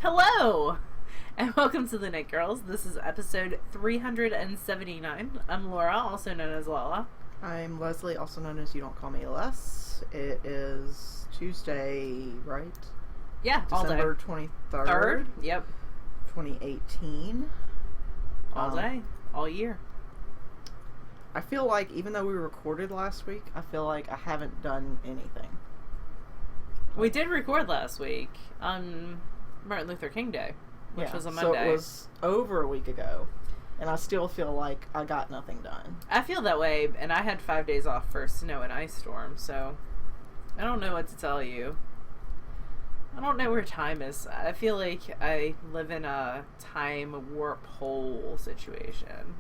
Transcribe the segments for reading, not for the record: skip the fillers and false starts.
Hello, and welcome to the Knit Girls. This is episode 379. I'm Laura, also known as Lala. I'm Leslie, also known as You Don't Call Me Les. It is Tuesday, right? Yeah, December all day. 23rd. Yep. 2018. All day, all year. I feel like, even though we recorded last week, I feel like I haven't done anything. We did record last week on Martin Luther King Day, which was a Monday. So it was over a week ago, and I still feel like I got nothing done. I feel that way, and I had 5 days off for snow and ice storm, so I don't know what to tell you. I don't know where time is. I feel like I live in a time warp hole situation.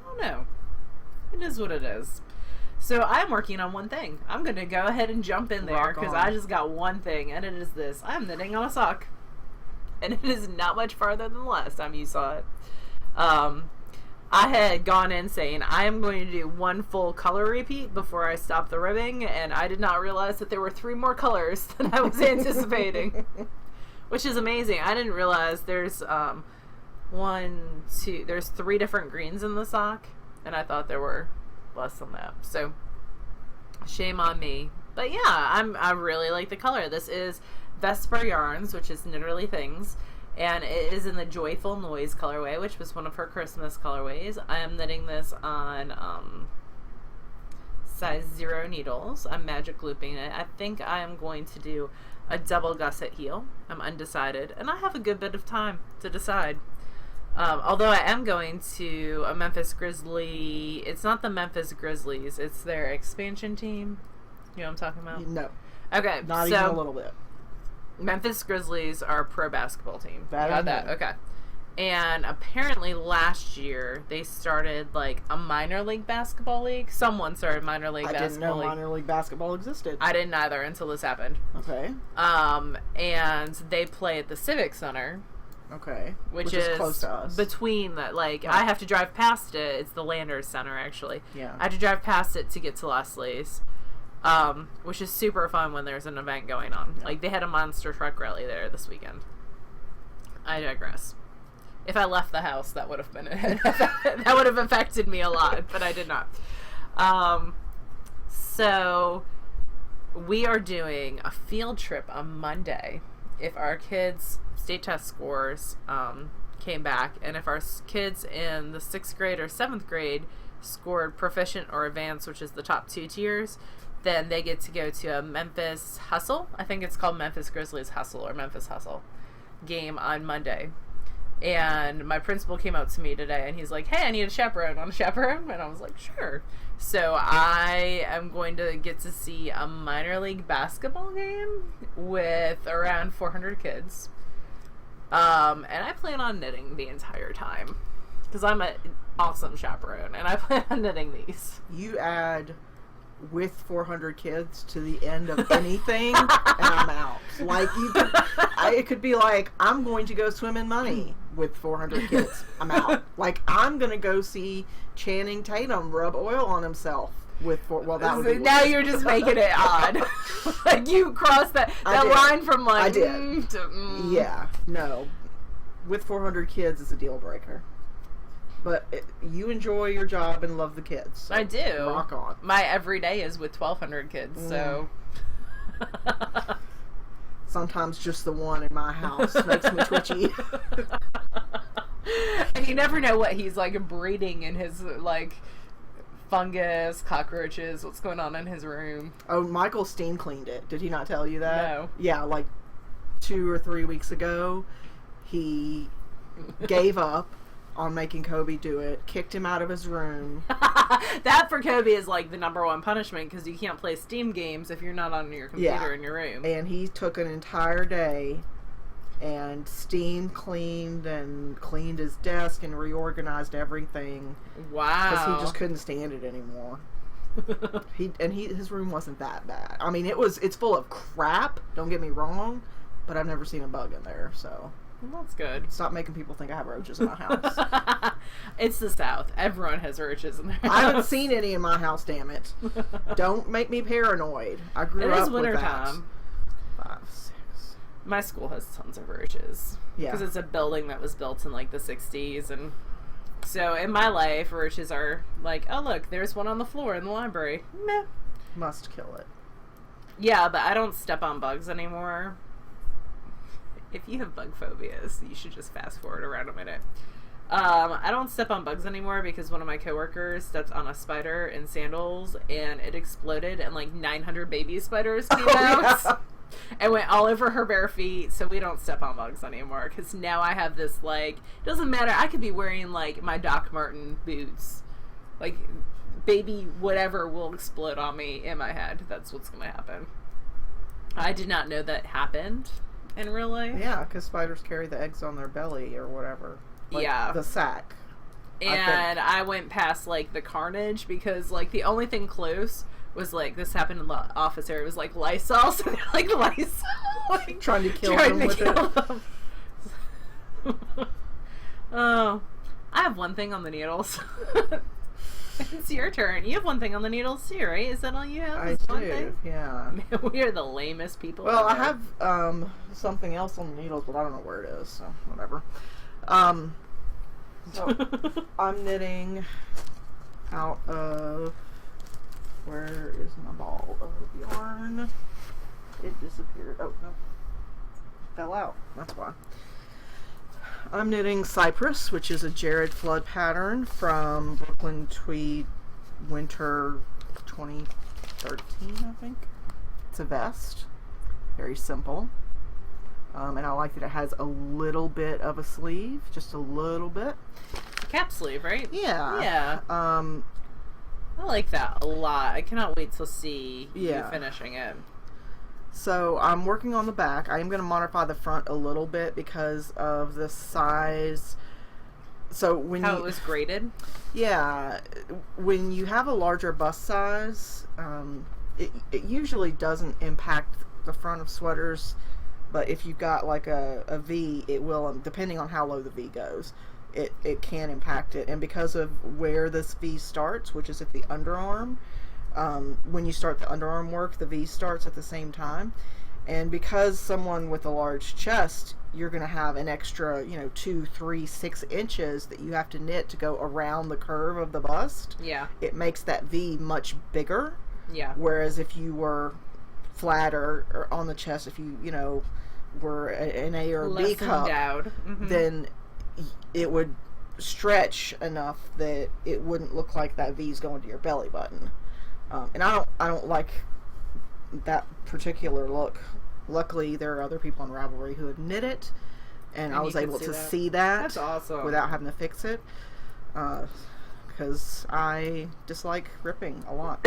I don't know. It is what it is. So I'm working on one thing. I'm going to go ahead and jump in there because I just got one thing, and it is this. I'm knitting on a sock. And it is not much farther than the last time you saw it. I had gone in saying I am going to do one full color repeat before I stop the ribbing, and I did not realize that there were 3 more colors than I was anticipating, which is amazing. I didn't realize there's there's 3 different greens in the sock, and I thought there were less than that. So shame on me. But yeah, I really like the color. This is Vesper Yarns, which is Knitterly Things, and it is in the Joyful Noise colorway, which was one of her Christmas colorways. I am knitting this on size 0 needles. I'm magic looping it. I think I am going to do a double gusset heel. I'm undecided, and I have a good bit of time to decide. Although I am going to a Memphis Grizzly. It's not the Memphis Grizzlies. It's their expansion team. You know what I'm talking about? No. Okay. Not even a little bit. Memphis Grizzlies are a pro basketball team. Got that. Okay. And apparently last year they started like a minor league basketball league. Someone started minor league basketball league. I didn't know minor league basketball existed. I didn't either until this happened. Okay. And they play at the Civic Center. Okay. Which is close to us. Between that, like, I have to drive past it. It's the Landers Center, actually. Yeah. I have to drive past it to get to Leslie's, which is super fun when there's an event going on. Yeah. Like, they had a monster truck rally there this weekend. I digress. If I left the house, that would have been it. That would have affected me a lot, but I did not. So, we are doing a field trip on Monday. If our kids' state test scores came back, and if our kids in the 6th grade or 7th grade scored proficient or advanced, which is the top 2 tiers, then they get to go to a Memphis Hustle. I think it's called Memphis Grizzlies Hustle or Memphis Hustle game on Monday. And my principal came out to me today, and he's like, "Hey, I need a chaperone. Want a chaperone?" And I was like, "Sure." So I am going to get to see a minor league basketball game with around 400 kids. And I plan on knitting the entire time because I'm an awesome chaperone, and I plan on knitting these. You add with 400 kids to the end of anything, and I'm out. Like, it could be like, I'm going to go swim in money with 400 kids. I'm out. Like, I'm going to go see Channing Tatum rub oil on himself with that would be now weird. You're just making it odd. Like, you crossed that line from like I did. Yeah, no. With 400 kids is a deal breaker. But you enjoy your job and love the kids. So I do. Rock on. My everyday is with 1,200 kids, so. Sometimes just the one in my house makes me twitchy. And you never know what he's, like, breeding in his, like, fungus, cockroaches, what's going on in his room. Oh, Michael steam cleaned it. Did he not tell you that? No. Yeah, like 2 or 3 weeks ago, he gave up on making Kobe do it, kicked him out of his room. That for Kobe is like the #1 punishment because you can't play Steam games if you're not on your computer in your room. And he took an entire day and steam cleaned and cleaned his desk and reorganized everything. Wow. Because he just couldn't stand it anymore. His room wasn't that bad. I mean, it's full of crap, don't get me wrong, but I've never seen a bug in there, so. Well, that's good. Stop making people think I have roaches in my house. It's the South. Everyone has roaches in their house. I haven't seen any in my house, damn it. Don't make me paranoid. I grew up with that. It is wintertime. 5, 6. My school has tons of roaches. Yeah. Because it's a building that was built in like the 60s. And so in my life, roaches are like, oh, look, there's one on the floor in the library. Meh. Must kill it. Yeah, but I don't step on bugs anymore. If you have bug phobias, you should just fast forward around a minute. I don't step on bugs anymore because one of my coworkers stepped on a spider in sandals and it exploded and like 900 baby spiders came out. Yeah. And went all over her bare feet, so we don't step on bugs anymore because now I have this, like, doesn't matter, I could be wearing like my Doc Marten boots, like baby whatever will explode on me in my head. That's what's gonna happen. I did not know that happened in real life. Yeah, because spiders carry the eggs on their belly or whatever. Like, yeah, the sack. And I went past like the carnage because like the only thing close was like, this happened in the office area, it was like Lysol, so they're like Lysol, like, trying to kill them with it. Oh, I have one thing on the needles. It's your turn. You have one thing on the needles too, right? Is that all you have? I do, one thing? yeah. Man, we are the lamest people. Well, ever. I have something else on the needles, but I don't know where it is, so whatever. So I'm knitting out of, where is my ball of yarn? It disappeared. Oh, no. Fell out. That's why. I'm knitting Cypress, which is a Jared Flood pattern from Brooklyn Tweed Winter 2013, I think. It's a vest. Very simple. And I like that it has a little bit of a sleeve. Just a little bit. It's a cap sleeve, right? Yeah. Yeah. I like that a lot. I cannot wait to see you finishing it. So I'm working on the back. I am going to modify the front a little bit because of the size. So when how it was graded? Yeah. When you have a larger bust size, it usually doesn't impact the front of sweaters. But if you've got like a V, it will, depending on how low the V goes. It can impact it. And because of where this V starts, which is at the underarm, when you start the underarm work, the V starts at the same time. And because someone with a large chest, you're going to have an extra, 2, 3, 6 inches that you have to knit to go around the curve of the bust. Yeah. It makes that V much bigger. Yeah. Whereas if you were flatter or on the chest, if you, were an A or a B cup, then it would stretch enough that it wouldn't look like that V's going to your belly button. And I don't like that particular look. Luckily, there are other people on Ravelry who have knit it, and I was able to see that. That's awesome. Without having to fix it. Because I dislike ripping a lot.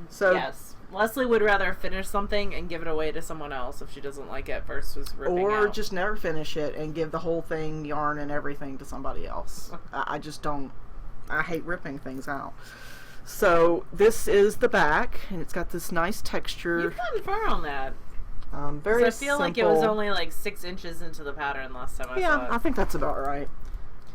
So yes. Leslie would rather finish something and give it away to someone else if she doesn't like it versus ripping or out. just never finish it and give the whole thing, yarn and everything, to somebody else. I just don't. I hate ripping things out. So this is the back, and it's got this nice texture. You've gotten far on that. Very I feel like it was only like 6 inches into the pattern last time I saw it. Yeah, I think that's about right.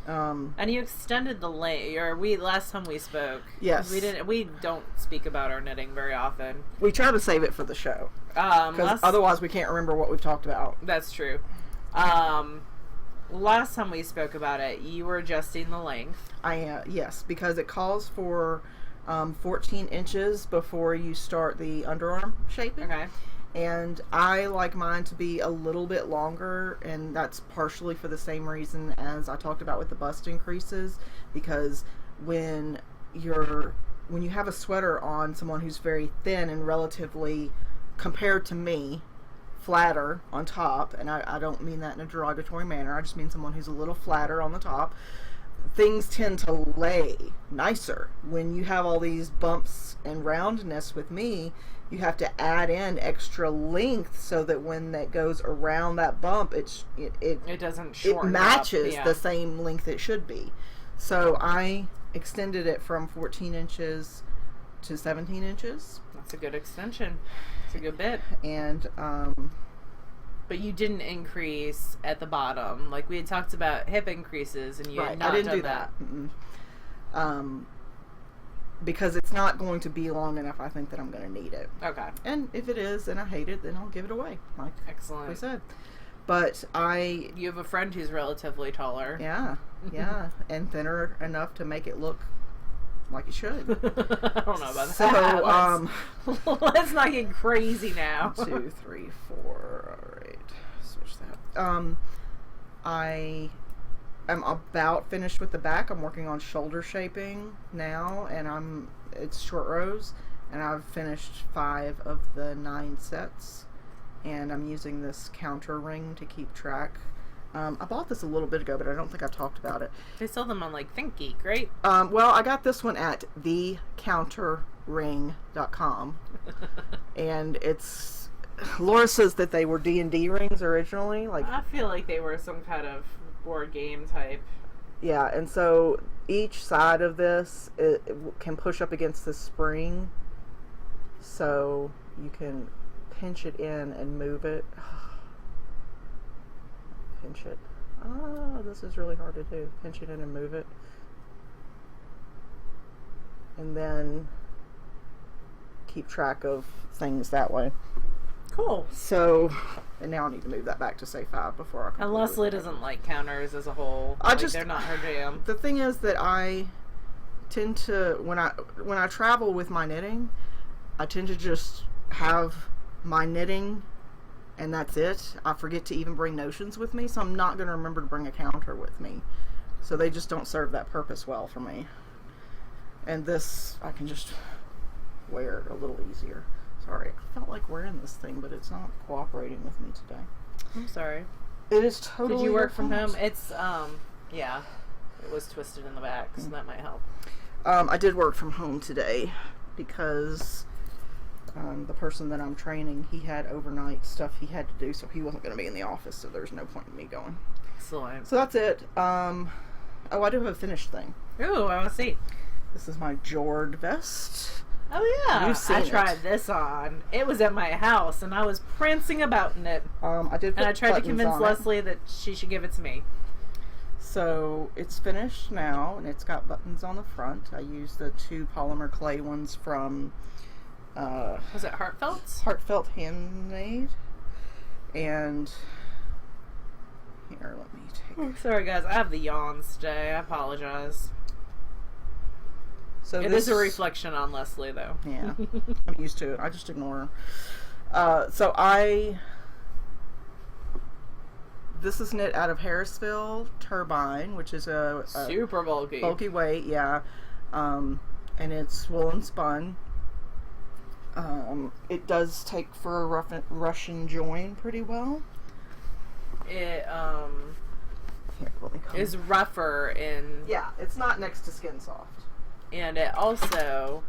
And you extended the length. Or last time we spoke. Yes. We don't speak about our knitting very often. We try to save it for the show. Because otherwise we can't remember what we've talked about. That's true. Last time we spoke about it, you were adjusting the length. Yes, because it calls for 14 inches before you start the underarm shaping. Okay. And I like mine to be a little bit longer, and that's partially for the same reason as I talked about with the bust increases, because when you have a sweater on someone who's very thin and relatively, compared to me, flatter on top, and I don't mean that in a derogatory manner, I just mean someone who's a little flatter on the top, things tend to lay nicer. When you have all these bumps and roundness with me, you have to add in extra length so that when that goes around that bump, it doesn't shorten. It matches the same length it should be. So I extended it from 14 inches to 17 inches. That's a good extension. It's a good bit. And but you didn't increase at the bottom. Like we had talked about hip increases, and you had not I didn't done do that. because it's not going to be long enough. I think that I'm going to need it. Okay. And if it is and I hate it, then I'll give it away, like Excellent. I said. But You have a friend who's relatively taller. yeah, and thinner enough to make it look like it should. I don't know about So, that. Let's not get crazy now. 2, 3, 4. All right, switch that. I am about finished with the back. I'm working on shoulder shaping now, and it's short rows, and I've finished 5 of the 9 sets, and I'm using this counter ring to keep track. I bought this a little bit ago, but I don't think I talked about it. They sell them on like ThinkGeek, right? Well, I got this one at TheKnitGirlls.com, and it's. Laura says that they were D&D rings originally. Like, I feel like they were some kind of board game type. yeah, and so each side of this it can push up against the spring, so you can pinch it in and move it. Pinch it. Oh, this is really hard to do. Pinch it in and move it. And then keep track of things that way. Cool. So, and now I need to move that back to say 5 before I can. And Leslie doesn't like counters as a whole. They're not her jam. The thing is that I tend to, when I travel with my knitting, I tend to just have my knitting and that's it. I forget to even bring notions with me, so I'm not going to remember to bring a counter with me. So they just don't serve that purpose well for me. And this, I can just wear a little easier. Sorry, I felt like wearing this thing, but it's not cooperating with me today. I'm sorry. It is totally. Did you work from home? It's, yeah. It was twisted in the back, so that might help. I did work from home today because the person that I'm training, he had overnight stuff he had to do, so he wasn't going to be in the office, so there's no point in me going. Excellent. So that's it. Oh, I do have a finished thing. Ooh, I want to see. This is my Jord vest. Oh yeah, You've seen I tried it. this on. It was at my house, and I was prancing about in it. I did. And I tried to convince on Leslie that she should give it to me. So it's finished now, and it's got buttons on the front. I used the 2 polymer clay ones from. Was it Heartfelt's? Heartfelt Handmade. And here, let me take. Sorry guys, I have the yawns today. I apologize. So It this is a reflection on Leslie, though. Yeah, I'm used to it. I just ignore her. This is knit out of Harrisville Turbine, which is a Super bulky. bulky weight, yeah. And it's woolen spun. It does take for a Russian join pretty well. It Here, let me come. is rougher in, Yeah, it's not next to Skin Soft. and it also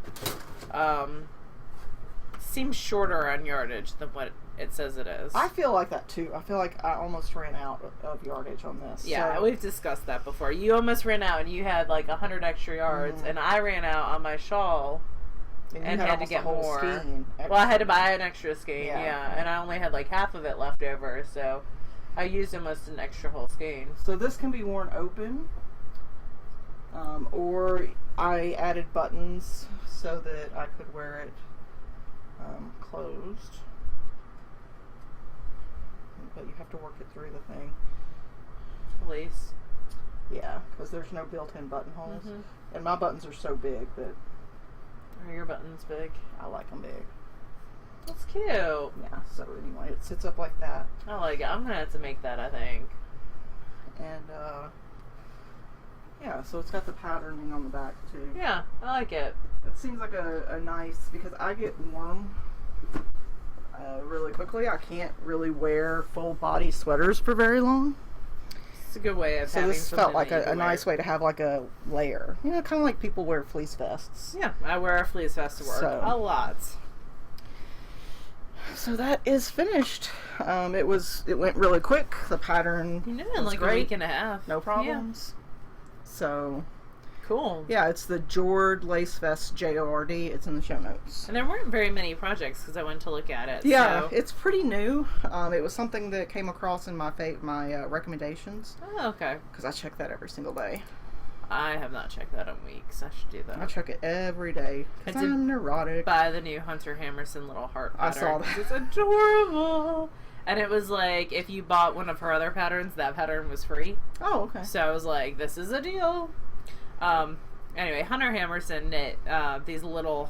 seems shorter on yardage than what it says it is. I feel like that too. I feel like I almost ran out of yardage on this. Yeah, so. we've discussed that before. You almost ran out, and you had like 100 extra yards, and I ran out on my shawl and had to get more. Well, I had to buy an extra skein, yeah, and I only had like half of it left over, so I used almost an extra whole skein. So this can be worn open, or I added buttons so that I could wear it closed. But you have to work it through the thing. Lace. Yeah, because there's no built-in buttonholes. And my buttons are so big that Are your buttons big? I like them big. That's cute. Yeah, so anyway, it sits up like that. I like it. I'm going to have to make that, I think. And, yeah, so it's got the patterning on the back, too. Yeah, I like it. It seems like a nice, because I get warm really quickly. I can't really wear full body sweaters for very long. It's a good way of So having this something felt like that you a can wear. nice way to have like a layer. You know, kind of like people wear fleece vests. Yeah, I wear a fleece vest to work So. a lot. So that is finished. It went really quick. The pattern You know, in was like great. a week and a half. No problems. So Cool. yeah, it's the Jord Lace Vest JORD. It's in the show notes. And there weren't very many projects because I went to look at it. Yeah, So. it's pretty new. It was something that came across in my recommendations Oh, okay. because I check that every single day. I have not checked that in weeks. I should do that. I check it every day because I'm neurotic. Buy the new Hunter Hammerson little heart pattern. I saw that. It's adorable. And it was like, if you bought one of her other patterns, that pattern was free. Oh, okay. So I was like, this is a deal. Anyway, Hunter Hammerson knit these little...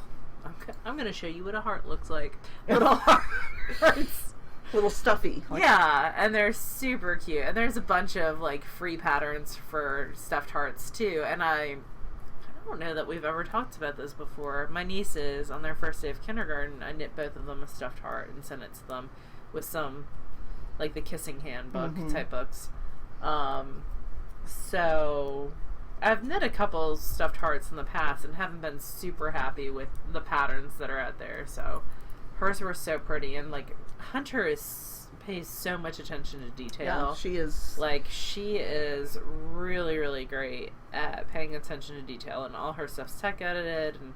I'm going to show you what a heart looks like. Little hearts. Little stuffy. Like, yeah, and they're super cute. And there's a bunch of like free patterns for stuffed hearts too. And I don't know that we've ever talked about this before. My nieces, on their first day of kindergarten, I knit both of them a stuffed heart and sent it to them with some, like the Kissing Hand book type books. So I've knit a couple stuffed hearts in the past and haven't been super happy with the patterns that are out there. So hers were so pretty, and like Hunter pays so much attention to detail. Yeah, she is. Like, she is really, really great at paying attention to detail, and all her stuff's tech edited, and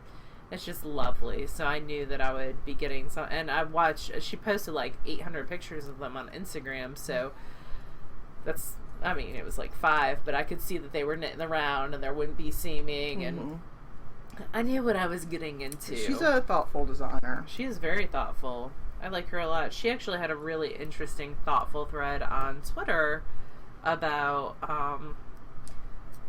it's just lovely. So I knew that I would be getting some, and I watched, she posted like 800 pictures of them on Instagram, so that's, I mean, it was like 5, but I could see that they were knitting around, and there wouldn't be seaming, and I knew what I was getting into. She's a thoughtful designer. She is very thoughtful. I like her a lot. She actually had a really interesting, thoughtful thread on Twitter about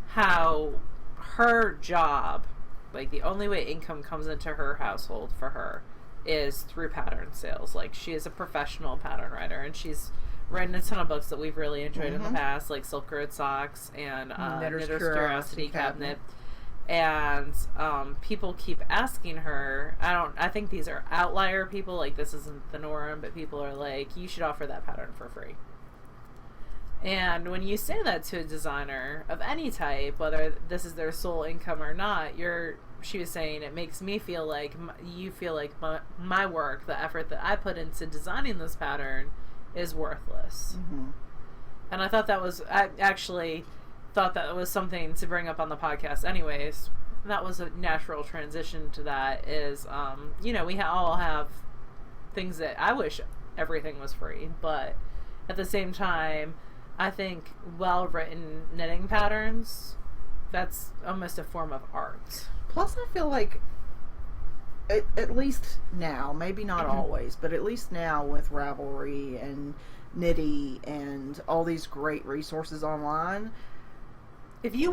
how her job, like the only way income comes into her household for her is through pattern sales. Like, she is a professional pattern writer, and she's written a ton of books that we've really enjoyed in the past, like Silk Road Socks and Knitter's Curiosity Cabinet. And people keep asking her, I think these are outlier people, like this isn't the norm, but people are like, you should offer that pattern for free. And when you say that to a designer of any type, whether this is their sole income or not, she was saying, it makes me feel like you feel like my work, the effort that I put into designing this pattern is worthless. And I thought I actually thought that was something to bring up on the podcast anyways. That was a natural transition to that is, you know, we all have things that I wish everything was free, but at the same time, I think well-written knitting patterns, that's almost a form of art. Plus, I feel like, at least now, maybe not always, but at least now with Ravelry and Knitty and all these great resources online, if you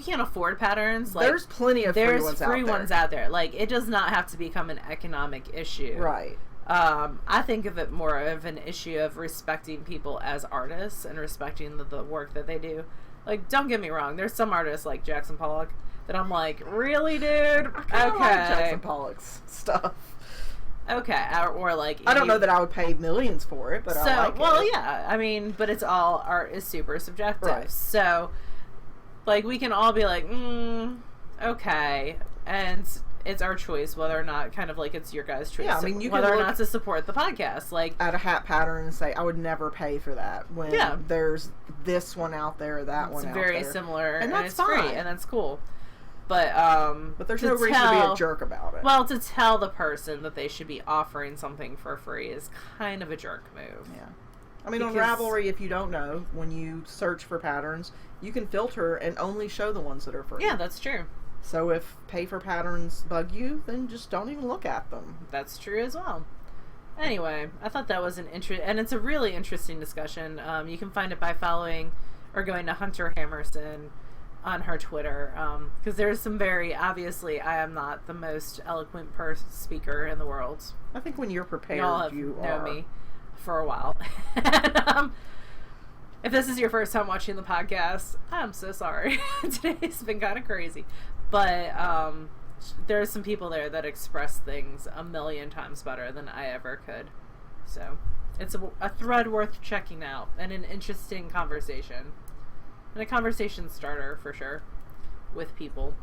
can't afford patterns, like, there's plenty of free ones out there. Like, it does not have to become an economic issue. Right. I think of it more of an issue of respecting people as artists and respecting the work that they do. Like, don't get me wrong, there's some artists like Jackson Pollock that I'm like, really, dude? I like Jackson Pollock's stuff. Okay, or like, I don't know that I would pay millions for it, but I like it. Well, yeah, I mean, but it's all, art is super subjective. Right. So, like, we can all be like, okay, and it's our choice whether or not, kind of like it's your guys' choice. Yeah, I mean, you whether can or not to support the podcast. Like, at a hat pattern and say, I would never pay for that. When there's this one out there, that one out there. It's very similar, and that's it's fine. free, and that's cool. But there's no reason to be a jerk about it. Well, to tell the person that they should be offering something for free is kind of a jerk move. Yeah. I mean, on Ravelry, if you don't know, when you search for patterns, you can filter and only show the ones that are free. Yeah, that's true. So if pay for patterns bug you, then just don't even look at them. That's true as well. Anyway, I thought that was and it's a really interesting discussion. You can find it by following or going to Hunter Hammerson on her Twitter, because there's some obviously, I am not the most eloquent speaker in the world. I think when you're prepared, you know me for a while. And, if this is your first time watching the podcast, I'm so sorry. Today's been kind of crazy. But there's some people there that express things a million times better than I ever could. So it's a thread worth checking out, and an interesting conversation. And a conversation starter, for sure, with people.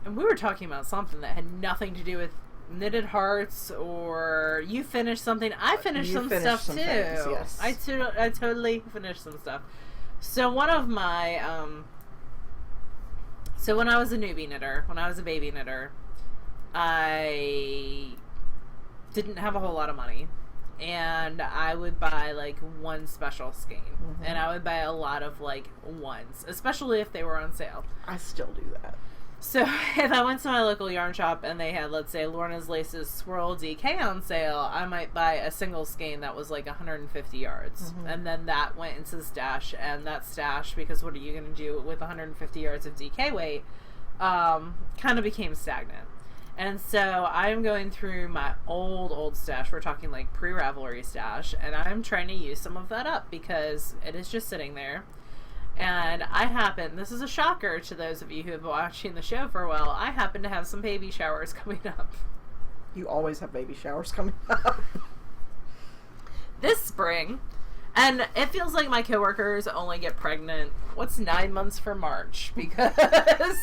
And we were talking about something that had nothing to do with knitted hearts, or you finished something. I finished some stuff too. Yes. I totally finished some stuff. So one of my so when I was a newbie knitter, when I was a baby knitter, I didn't have a whole lot of money, and I would buy like one special skein, Mm-hmm. and I would buy a lot of like ones, especially if they were on sale. I still do that. So if I went to my local yarn shop and they had, let's say, Lorna's Laces Swirl DK on sale, I might buy a single skein that was like 150 yards. Mm-hmm. And then that went into the stash, and that stash, because what are you going to do with 150 yards of DK weight, kind of became stagnant. And so I'm going through my old stash. We're talking like pre-Ravelry stash, and I'm trying to use some of that up because it is just sitting there. And this is a shocker to those of you who have been watching the show for a while, I happen to have some baby showers coming up. You always have baby showers coming up. This spring. And it feels like my coworkers only get pregnant, 9 months from March? Because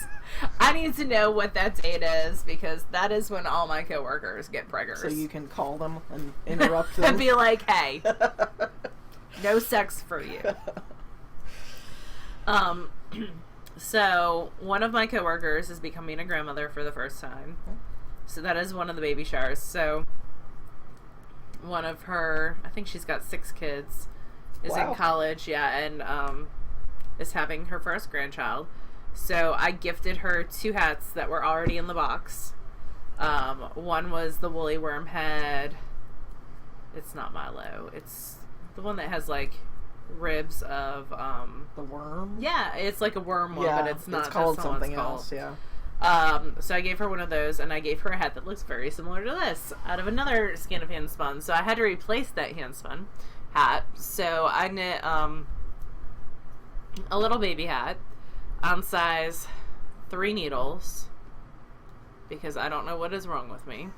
I need to know what that date is, because that is when all my coworkers get preggers. So you can call them and interrupt them. And be like, hey, no sex for you. So one of my coworkers is becoming a grandmother for the first time. So that is one of the baby showers. So one of her, I think she's got 6 kids, is in college, and is having her first grandchild. So I gifted her 2 hats that were already in the box. One was the woolly worm head. It's not Milo. It's the one that has like ribs of the worm. Yeah, it's like a worm one, but it's not. It's called that's not what something it's called. else. Yeah. So I gave her one of those, and I gave her a hat that looks very similar to this out of another skein of hand spun. So I had to replace that hand spun hat. So I knit a little baby hat on size 3 needles because I don't know what is wrong with me.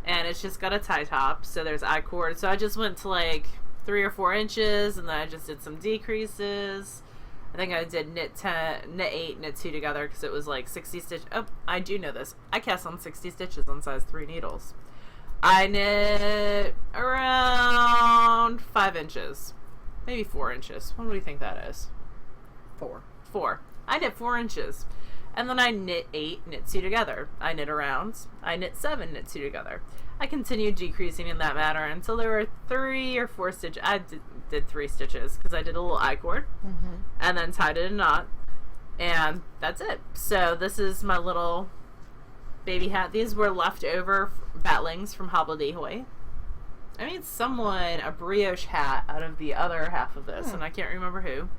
And it's just got a tie top, so there's eye cord. So I just went to like 3 or 4 inches, and then I just did some decreases. I think I did knit 10, knit 8, knit 2 together because it was like 60 stitches. Oh, I do know this. I cast on 60 stitches on size 3 needles. I knit around 5 inches, maybe 4 inches. What do you think that is? 4. I knit 4 inches. And then I knit 8, knit 2 together. I knit around. I knit 7, knit 2 together. I continued decreasing in that manner until there were 3 or 4 stitches. I did 3 stitches because I did a little eye cord and then tied it in a knot. And that's it. So this is my little baby hat. These were leftover batlings from Hobbledehoy. I made someone a brioche hat out of the other half of this, and I can't remember who.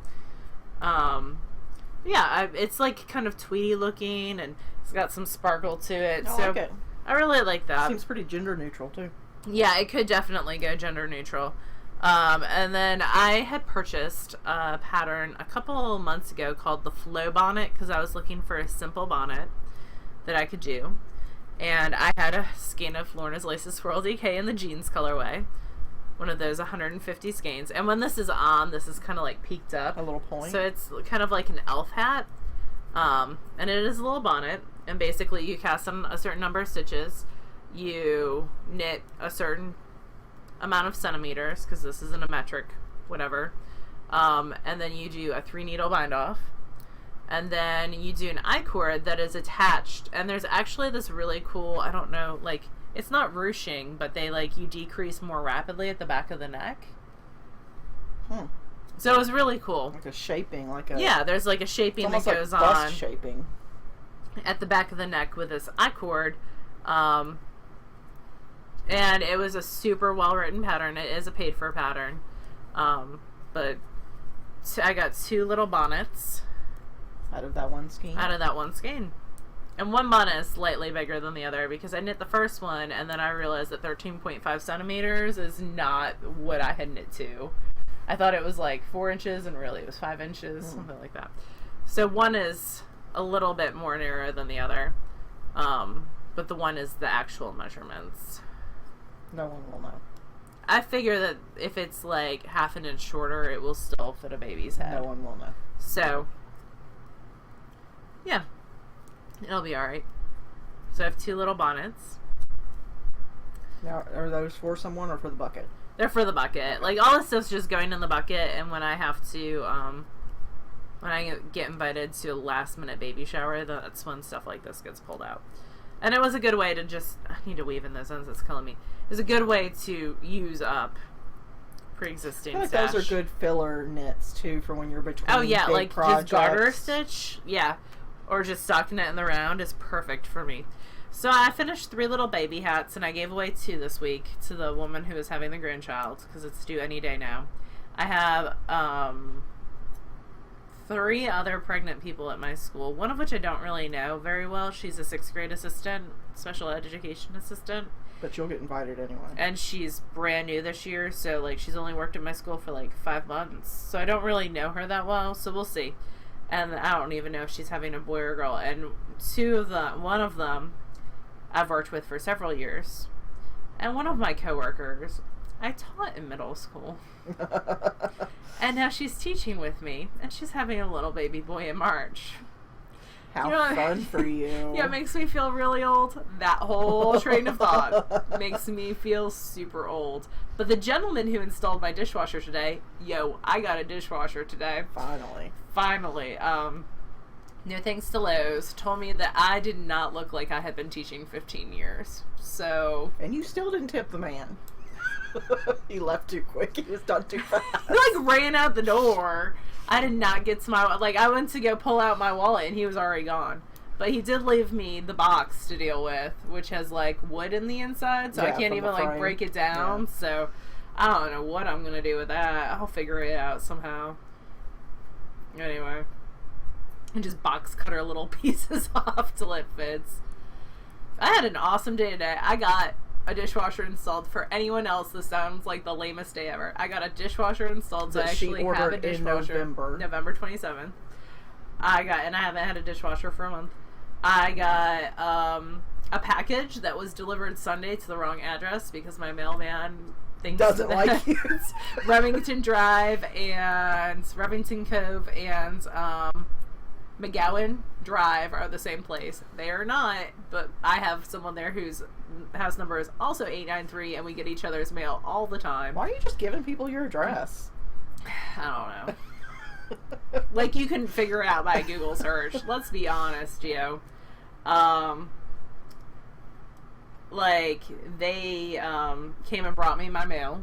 Yeah, it's like kind of tweedy looking, and it's got some sparkle to it. I so like it. I really like that. Seems pretty gender neutral too. Yeah, it could definitely go gender neutral. And then I had purchased a pattern a couple months ago called the Flow Bonnet because I was looking for a simple bonnet that I could do. And I had a skein of Lorna's Laces Swirl DK in the jeans colorway. One of those 150 skeins. And when this is on, this is kind of like peaked up. A little point. So it's kind of like an elf hat. And it is a little bonnet. And basically you cast on a certain number of stitches. You knit a certain amount of centimeters, because this isn't a metric, whatever. And then you do a 3 needle bind off. And then you do an eye cord that is attached. And there's actually this really cool, I don't know, like, it's not ruching, but they like you decrease more rapidly at the back of the neck. So it was really cool. Like a shaping, like a there's like a shaping that goes like on bust shaping at the back of the neck with this eye cord. And it was a super well written pattern. It is a paid for pattern. But I got 2 little bonnets out of that one skein. And one bonnet is slightly bigger than the other because I knit the first one and then I realized that 13.5 centimeters is not what I had knit to. I thought it was like 4 inches and really it was 5 inches, something like that. So one is a little bit more narrow than the other. But the one is the actual measurements. No one will know. I figure that if it's like half an inch shorter, it will still fit a baby's head. No one will know. So, yeah. It'll be alright. So I have 2 little bonnets. Now, are those for someone or for the bucket? They're for the bucket. Like, all this stuff's just going in the bucket, and when I have to, when I get invited to a last-minute baby shower, that's when stuff like this gets pulled out. And it was a good way to just... I need to weave in those ends. It's killing me. It was a good way to use up pre-existing stash. Those are good filler knits, too, for when you're between big projects. Just garter stitch. Yeah. Or just stocking it in the round is perfect for me. So I finished 3 little baby hats, and I gave away 2 this week to the woman who is having the grandchild, because it's due any day now. I have 3 other pregnant people at my school, one of which I don't really know very well. She's a 6th grade assistant, special education assistant. But you'll get invited anyway. And she's brand new this year, so, like, she's only worked at my school for, like, 5 months. So I don't really know her that well, so we'll see. And I don't even know if she's having a boy or a girl. And one of them, I've worked with for several years. And one of my coworkers, I taught in middle school. And now she's teaching with me, and she's having a little baby boy in March. How fun for you. Yeah, it makes me feel really old. That whole train of thought makes me feel super old. But the gentleman who installed my dishwasher today, I got a dishwasher today. Finally. No thanks to Lowe's, told me that I did not look like I had been teaching 15 years. So... And you still didn't tip the man. He left too quick. He was done too fast. He, ran out the door. I did not get to my... I went to go pull out my wallet, and he was already gone. But he did leave me the box to deal with, which has, wood in the inside, so I can't even, break it down. Yeah. So, I don't know what I'm going to do with that. I'll figure it out somehow. Anyway. And just box cutter little pieces off till it fits. I had an awesome day today. I got a dishwasher installed. For anyone else, this sounds like the lamest day ever. I got a dishwasher installed, so I actually have a dishwasher. In November 27th. And I haven't had a dishwasher for a month. I got a package that was delivered Sunday to the wrong address because my mailman doesn't like you. Remington Drive and Remington Cove and McGowan Drive are the same place. They are not, but I have someone there whose house number is also 893, and we get each other's mail all the time. Why are you just giving people your address? I don't know. You can figure it out by a Google search. Let's be honest, Gio. They came and brought me my mail.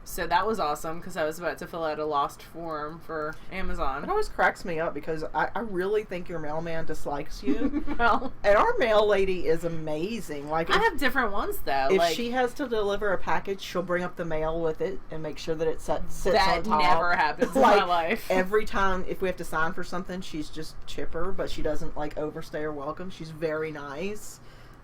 So that was awesome, because I was about to fill out a lost form for Amazon. It always cracks me up, because I really think your mailman dislikes you. Well, and our mail lady is amazing. I have different ones, though. If she has to deliver a package, she'll bring up the mail with it and make sure that it sits on top. That never happens in my life. Every time, if we have to sign for something, she's just chipper, but she doesn't, overstay her welcome. She's very nice.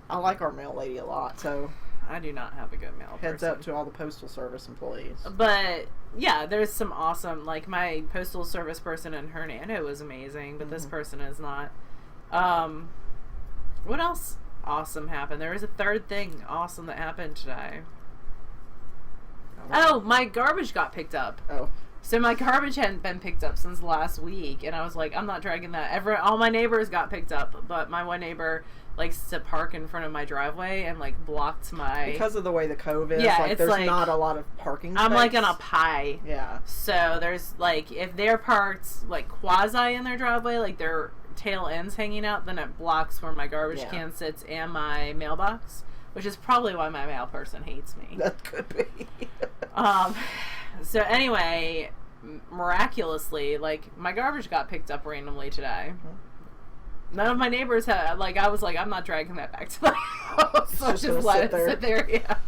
I like our mail lady a lot, so... I do not have a good mail Heads person. up to all the postal service employees. But, yeah, there's some awesome, my postal service person in Hernando was amazing, but this person is not. What else awesome happened? There was a third thing awesome that happened today. Oh, my garbage got picked up. Oh. So my garbage hadn't been picked up since last week, and I was like, I'm not dragging that. All my neighbors got picked up, but my one neighbor likes to park in front of my driveway and blocked my... Because of the way the cove is, there's not a lot of parking space. I'm on a pie. Yeah. So there's, if they're parked, quasi in their driveway, their tail ends hanging out, then it blocks where my garbage can sits and my mailbox, which is probably why my mail person hates me. That could be. So anyway, miraculously, my garbage got picked up randomly today. None of my neighbors had, I was I'm not dragging that back to the house. So just let it sit there, yeah.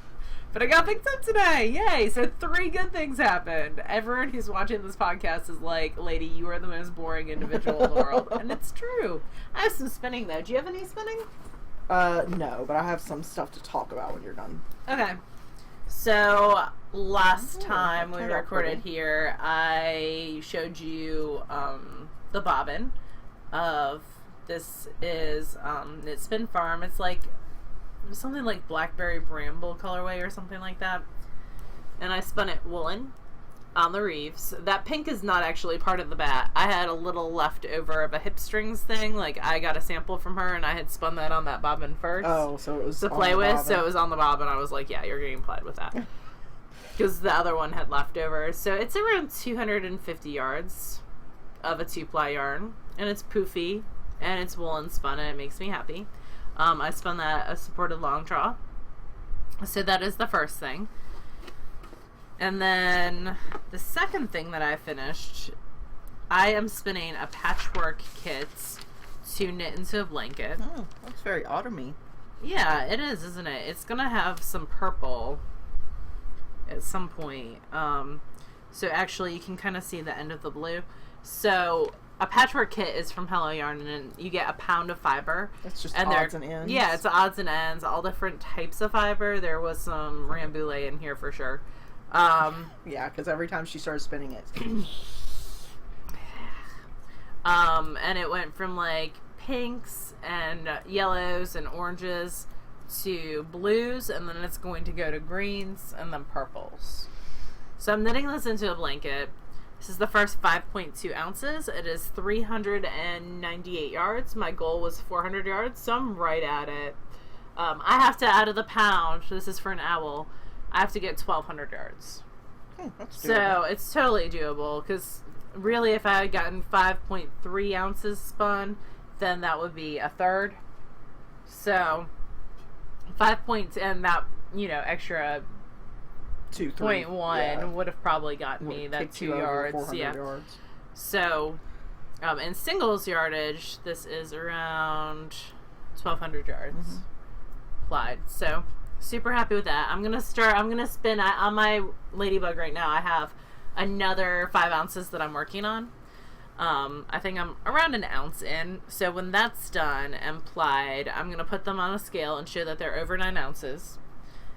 But I got picked up today, yay! So 3 good things happened. Everyone who's watching this podcast is lady, you are the most boring individual in the world. And it's true. I have some spinning, though. Do you have any spinning? No, but I have some stuff to talk about when you're done. Okay. So, last time we recorded here, I showed you the bobbin of... This is it's Spin Farm. It's something like blackberry bramble colorway or something like that. And I spun it woolen on the reefs. That pink is not actually part of the bat. I had a little left over of a hip strings thing. I got a sample from her and I had spun that on that bobbin first. Oh, so it was to play with. So it was on the bobbin. I was like, yeah, you're getting played with that. Because the other one had leftovers. So it's around 250 yards of a 2-ply yarn. And it's poofy. And it's woolen spun and it makes me happy. I spun that a supported long draw. So that is the first thing. And then the second thing that I finished, I am spinning a patchwork kit to knit into a blanket. Oh, that's very autumny. Yeah, it is, isn't it? It's going to have some purple at some point. So actually you can kind of see the end of the blue. So a patchwork kit is from Hello Yarn, and you get a pound of fiber. That's just odds and ends. Yeah, it's odds and ends, all different types of fiber. There was some rambouillet in here for sure. Yeah, because every time she started spinning it. And it went from like pinks and yellows and oranges to blues, and then it's going to go to greens and then purples. So I'm knitting this into a blanket. This is the first 5.2 ounces. It is 398 yards. My goal was 400 yards, so I'm right at it. I have to, out of the pound, this is for an owl, I have to get 1,200 yards. That's doable. So it's totally doable, because really if I had gotten 5.3 ounces spun, then that would be a third. So 5 points, and that, you know, extra 0.1 would have probably gotten me that 2 yards. Yeah. Yards. So, in singles yardage, this is around 1,200 yards applied. So, super happy with that. I'm gonna spin on my ladybug right now. I have another 5 ounces that I'm working on. I think I'm around an ounce in. So when that's done and plied, I'm gonna put them on a scale and show that they're over 9 ounces,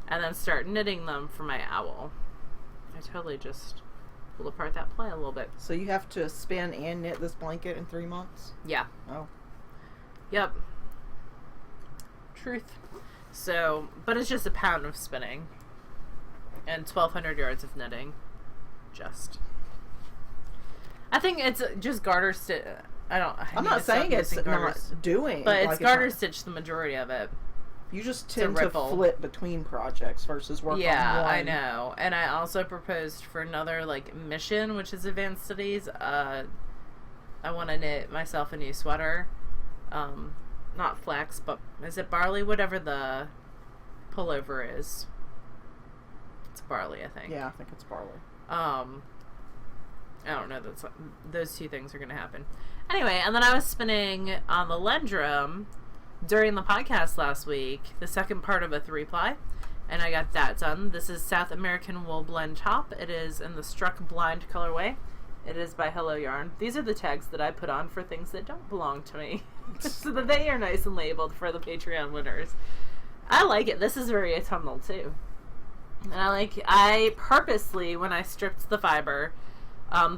and then start knitting them for my owl. I totally just pulled apart that ply a little bit. So you have to spin and knit this blanket in 3 months? Yeah. Oh. Yep. Truth. So, but it's just a pound of spinning and 1,200 yards of knitting. I think it's just garter stitch. I'm not saying it's not doing, but it's garter stitch the majority of it. You just tend to flip between projects versus work on one. Yeah, I know. And I also proposed for another like mission, which is advanced studies. I want to knit myself a new sweater. Not flax, but is it barley? Whatever the pullover is. It's barley, I think. Yeah, I think it's barley. I don't know. Those two things are going to happen. Anyway, and then I was spinning on the Lendrum during the podcast last week, the second part of a 3-ply, and I got that done. This is South American Wool Blend Top. It is in the Struck Blind colorway. It is by Hello Yarn. These are the tags that I put on for things that don't belong to me, so that they are nice and labeled for the Patreon winners. I like it. This is very autumnal too. And I purposely, when I stripped the fiber,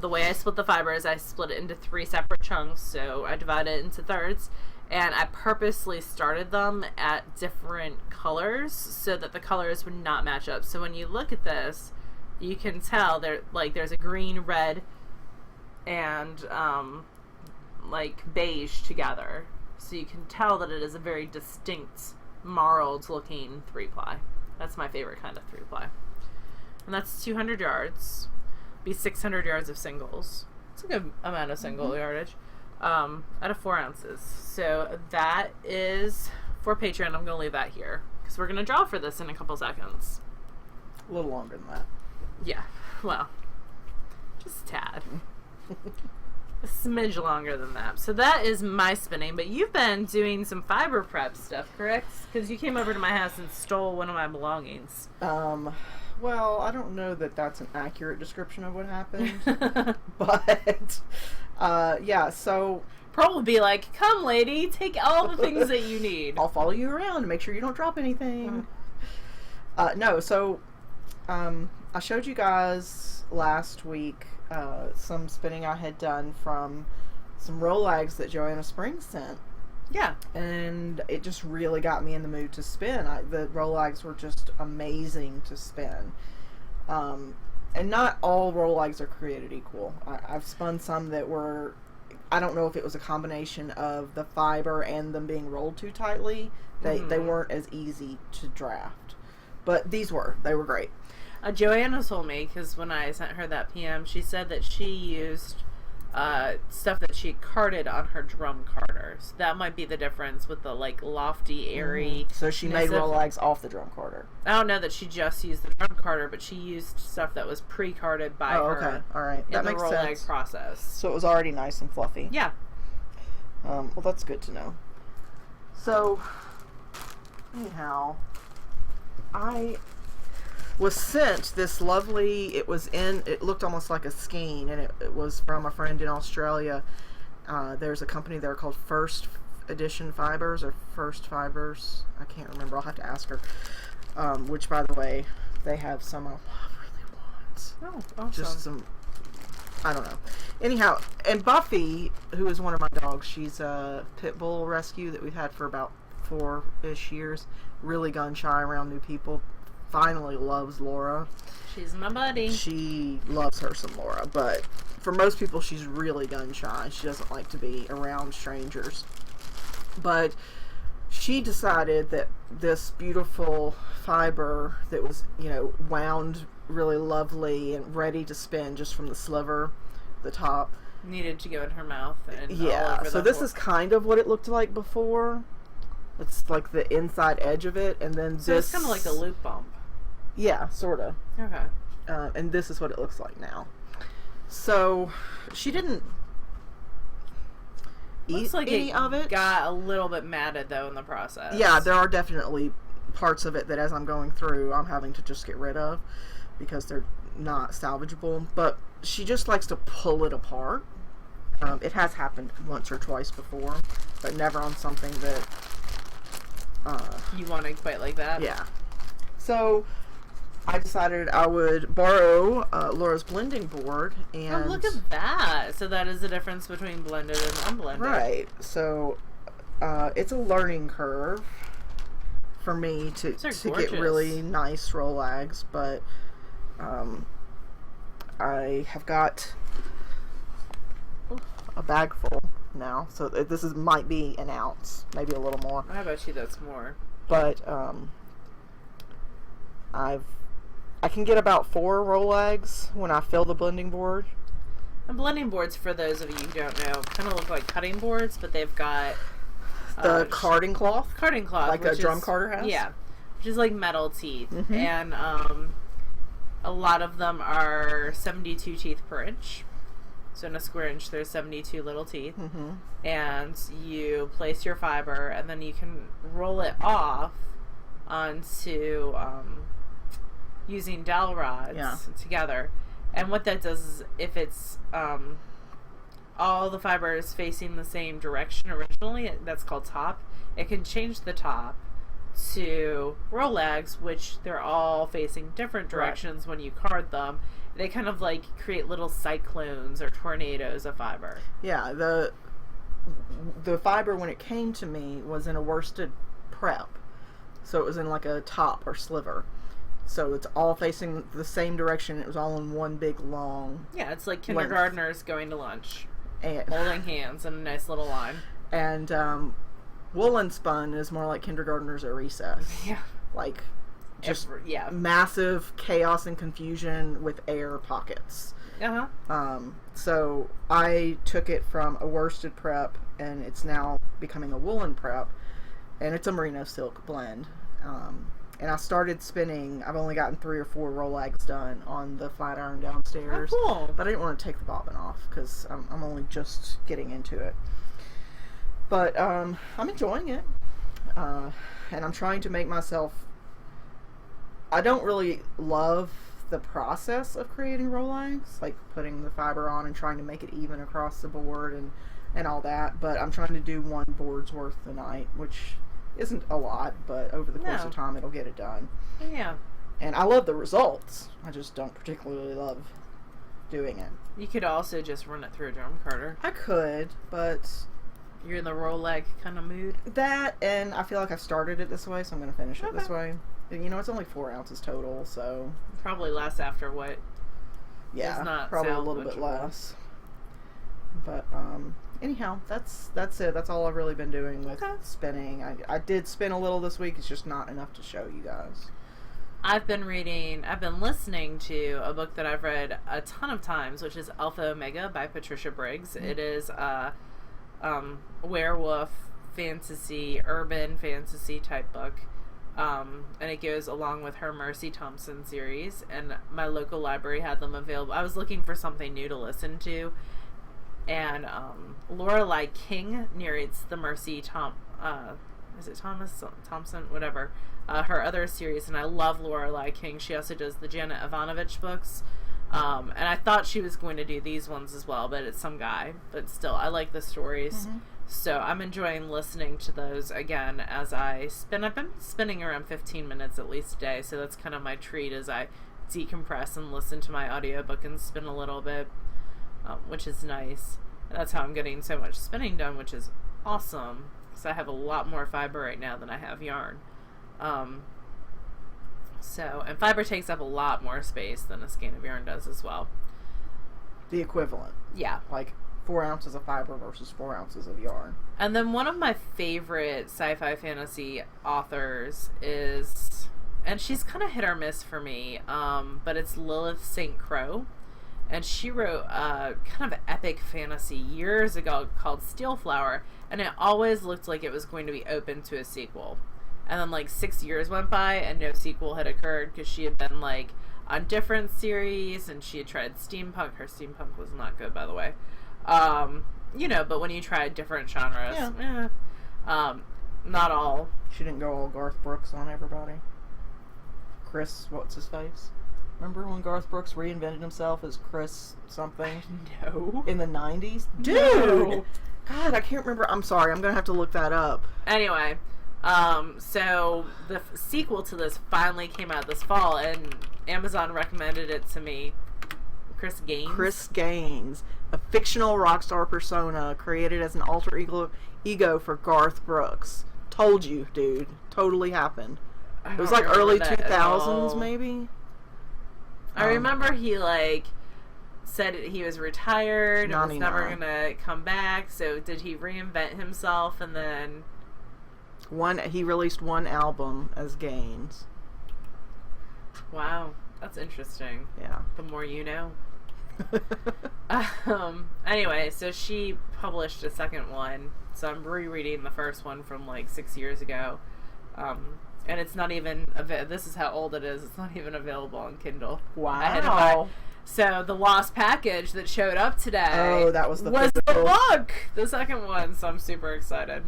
the way I split the fiber is I split it into 3 separate chunks, so I divided it into thirds, and I purposely started them at different colors so that the colors would not match up. So when you look at this, you can tell there's a green, red, and beige together. So you can tell that it is a very distinct, marled looking 3-ply. That's my favorite kind of 3-ply. And that's 200 yards. Be 600 yards of singles. It's a good amount of single yardage. Out of 4 ounces. So that is for Patreon. I'm going to leave that here because we're going to draw for this in a couple seconds. A little longer than that. Yeah. Well, just a tad. A smidge longer than that. So that is my spinning, but you've been doing some fiber prep stuff, correct? Because you came over to my house and stole one of my belongings. Well, I don't know that that's an accurate description of what happened, but yeah, so Pearl would be like, "Come, lady, take all the things that you need. I'll follow you around and make sure you don't drop anything." No, so I showed you guys last week some spinning I had done from some Rolags that Joanna Spring sent. Yeah. And it just really got me in the mood to spin. The Rolags were just amazing to spin. And not all Rolags are created equal. I've spun some that were, I don't know if it was a combination of the fiber and them being rolled too tightly. They weren't as easy to draft. But they were great. Joanna told me, because when I sent her that PM, she said that she used stuff that she carded on her drum carders. That might be the difference with the like lofty, airy. So she made roll legs off the drum carder. I don't know that she just used the drum carder, but she used stuff that was pre-carded by her. Okay, all right, that makes sense. In the roll leg process. So it was already nice and fluffy. Yeah. Well, that's good to know. So, anyhow, I was sent this lovely, it looked almost like a skein, and it was from a friend in Australia. There's a company there called First Edition Fibers, or First Fibers. I can't remember. I'll have to ask her. Which, by the way, they have some I really want. Oh, awesome. Just some, I don't know. Anyhow, and Buffy, who is one of my dogs, she's a pit bull rescue that we've had for about 4-ish years. Really gun shy around new people. Finally loves Laura. She's my buddy. She loves her some Laura, but for most people, she's really gun shy. She doesn't like to be around strangers. But she decided that this beautiful fiber that was, wound really lovely and ready to spin just from the sliver, the top, needed to go in her mouth. And yeah, so this is kind of what it looked like before. It's like the inside edge of it, and then so this... it's kind of like a loop bump. Yeah, sort of. Okay. And this is what it looks like now. So, she didn't eat like any of it. Got a little bit matted, though, in the process. Yeah, there are definitely parts of it that as I'm going through, I'm having to just get rid of because they're not salvageable. But she just likes to pull it apart. It has happened once or twice before, but never on something that... you wanted quite like that? Yeah. So, I decided I would borrow Laura's blending board, and... Oh, look at that! So that is the difference between blended and unblended. Right. So, it's a learning curve for me to get really nice roll lags, but I have got a bag full now, so this might be an ounce, maybe a little more. I bet you that's more. But I can get about 4 roll lags when I fill the blending board. And blending boards, for those of you who don't know, kind of look like cutting boards, but they've got the carding cloth, like a drum carder has. Yeah, which is like metal teeth, mm-hmm. and a lot of them are 72 teeth per inch. So in a square inch, there's 72 little teeth, mm-hmm. and you place your fiber, and then you can roll it off onto using dowel rods together. And what that does is, if it's all the fibers facing the same direction originally, that's called top, it can change the top to roll lags, which they're all facing different directions. When you card them. They kind of like create little cyclones or tornadoes of fiber. Yeah, the fiber when it came to me was in a worsted prep. So it was in like a top or sliver. So it's all facing the same direction. It was all in one big long... Yeah, it's like kindergartners going to lunch. And holding hands in a nice little line. And woolen spun is more like kindergartners at recess. Yeah. Like... just massive chaos and confusion with air pockets. So I took it from a worsted prep, and it's now becoming a woolen prep, and it's a merino silk blend. And I started spinning. I've only gotten 3 or 4 roll lags done on the flat iron downstairs. Oh, cool. But I didn't want to take the bobbin off because I'm only just getting into it. But I'm enjoying it, and I'm trying to make myself... I don't really love the process of creating roll lags, like putting the fiber on and trying to make it even across the board and all that, but I'm trying to do 1 board's worth a night, which isn't a lot, but over the course of time it'll get it done. Yeah. And I love the results. I just don't particularly love doing it. You could also just run it through a drum carder. I could, but... You're in the roll lag kind of mood? That, and I feel like I've started it this way, so I'm going to finish it this way. It's only 4 ounces total, so... Probably less after what yeah, not probably a little bit less. But, anyhow, that's it. That's all I've really been doing with spinning. I did spin a little this week. It's just not enough to show you guys. I've been listening to a book that I've read a ton of times, which is Alpha Omega by Patricia Briggs. It is a werewolf fantasy, urban fantasy type book. And it goes along with her Mercy Thompson series, and my local library had them available. I was looking for something new to listen to, and Lorelei King narrates the Mercy is it Thompson? Whatever. Her other series, and I love Lorelei King. She also does the Janet Ivanovich books. And I thought she was going to do these ones as well, but it's some guy. But still, I like the stories. Mm-hmm. So I'm enjoying listening to those again as I spin. I've been spinning around 15 minutes at least a day, so that's kind of my treat as I decompress and listen to my audiobook and spin a little bit, which is nice. And that's how I'm getting so much spinning done, which is awesome, because I have a lot more fiber right now than I have yarn. And fiber takes up a lot more space than a skein of yarn does as well. The equivalent. Yeah. Like 4 ounces of fiber versus 4 ounces of yarn. And then one of my favorite sci-fi fantasy authors is, and she's kind of hit or miss for me, but it's Lilith St. Crow. And she wrote a kind of epic fantasy years ago called Steel Flower, and it always looked like it was going to be open to a sequel. And then like 6 years went by and no sequel had occurred because she had been like on different series and she had tried steampunk. Her steampunk was not good, by the way. But when you try different genres, not all. She didn't go all Garth Brooks on everybody. Chris, what's his face? Remember when Garth Brooks reinvented himself as Chris something? No. In the 90s? Dude! No. God, I can't remember. I'm sorry. I'm going to have to look that up. Anyway, so the sequel to this finally came out this fall, and Amazon recommended it to me. Chris Gaines. A fictional rock star persona created as an alter ego for Garth Brooks. Told you, dude. Totally happened. It was like early 2000s, maybe? I remember he, said he was retired and was never going to come back, so did he reinvent himself and then... He released one album as Gaines. Wow, that's interesting. Yeah. The more you know. Anyway, so she published a second one, so I'm rereading the first one from 6 years ago. And it's not even, this is how old it is, it's not even available on Kindle. Wow. So the lost package that showed up today was the book, the second one, so I'm super excited.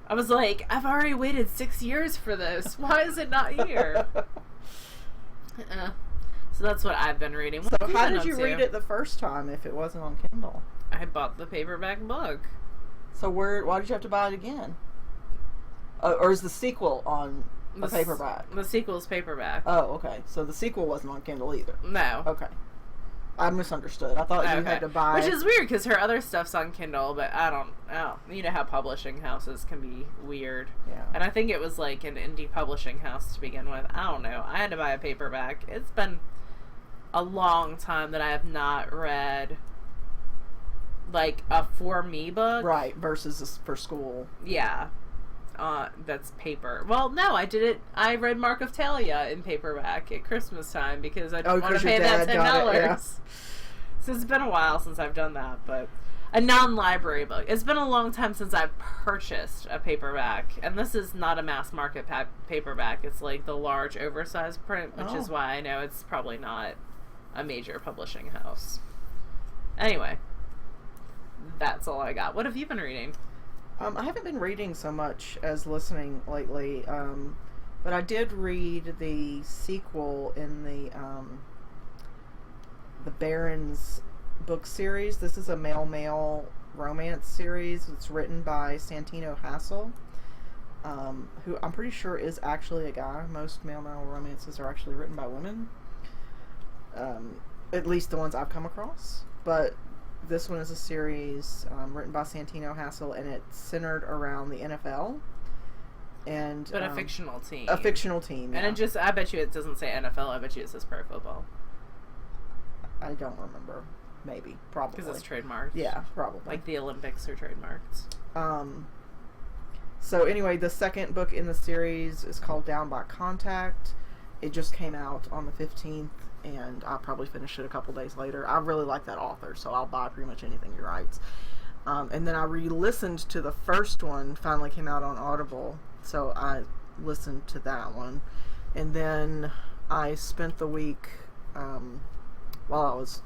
I was like, I've already waited 6 years for this. Why is it not here? So that's what I've been reading. So how did you read it the first time if it wasn't on Kindle? I bought the paperback book. So why did you have to buy it again? Or is the sequel on a paperback? The sequel's paperback. Oh, okay. So the sequel wasn't on Kindle either? No. Okay. I misunderstood. I thought you had to buy... Which is weird, because her other stuff's on Kindle, but I don't... You know how publishing houses can be weird. Yeah. And I think it was an indie publishing house to begin with. I don't know. I had to buy a paperback. It's been a long time that I have not read, a for me book. Right, versus for school. Yeah. That's paper. Well, no, I did it. I read Mark of Talia in paperback at Christmas time because I didn't want to pay that $10. Yeah. So it's been a while since I've done that, but a non-library book. It's been a long time since I've purchased a paperback, and this is not a mass market paperback. It's the large oversized print, which is why I know it's probably not a major publishing house. Anyway, that's all I got. What have you been reading? I haven't been reading so much as listening lately, but I did read the sequel in the Barron's book series. This is a male-male romance series. It's written by Santino Hassel, who I'm pretty sure is actually a guy. Most male-male romances are actually written by women, at least the ones I've come across. But this one is a series written by Santino Hassel, and it's centered around the NFL. But a fictional team. A fictional team, yeah. And I bet you it doesn't say NFL, I bet you it says pro football. I don't remember. Maybe. Probably. Because it's trademarked. Yeah, probably. Like the Olympics are trademarked. So anyway, the second book in the series is called Down by Contact. It just came out on the 15th, and I'll probably finish it a couple days later. I really like that author, so I'll buy pretty much anything he writes. And then I re-listened to the first one, finally came out on Audible, so I listened to that one. And then I spent the week, while I was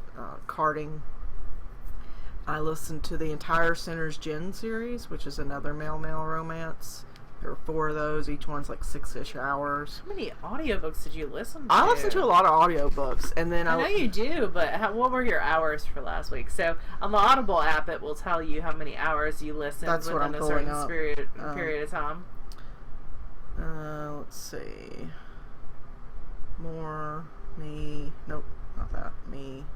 carting, I listened to the entire Sinner's Gin series, which is another male-male romance. There were 4 of those. Each one's like 6-ish hours. How many audiobooks did you listen to? I listened to a lot of audiobooks, and then I know you do, but what were your hours for last week? So on the Audible app, it will tell you how many hours you listened within a certain period of time. Let's see. More, me. Nope, not that. Me.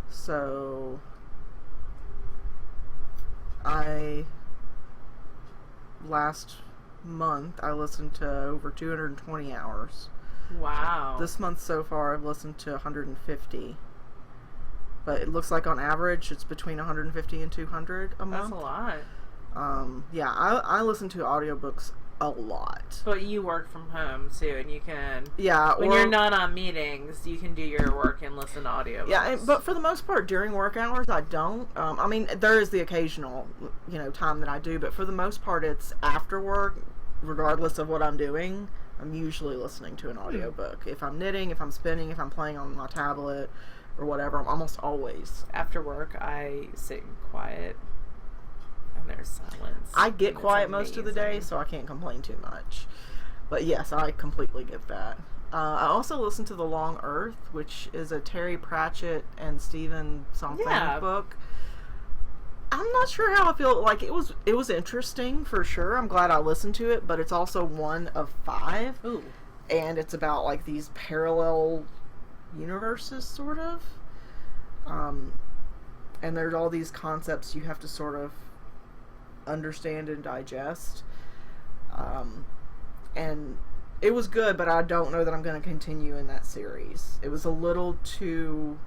So last month I listened to over 220 hours. Wow. This month so far I've listened to 150. But it looks like on average it's between 150 and 200 a month. That's a lot. Yeah, I listen to audiobooks a lot. But you work from home too, and you can. Yeah. When you're not on meetings, you can do your work and listen to audiobooks. Yeah, but for the most part, during work hours, I don't. I mean, there is the occasional, time that I do, but for the most part, it's after work, regardless of what I'm doing. I'm usually listening to an audiobook. If I'm knitting, if I'm spinning, if I'm playing on my tablet, or whatever, I'm almost always. After work, I sit in quiet. And there's silence. I get quiet most of the day, so I can't complain too much. But yes, I completely get that. I also listen to The Long Earth, which is a Terry Pratchett and Stephen something book. I'm not sure how I feel. Like, it was interesting for sure. I'm glad I listened to it, but it's also one of 5. Ooh. And it's about like these parallel universes, sort of. And there's all these concepts you have to sort of understand and digest. And it was good, but I don't know that I'm going to continue in that series. It was a little too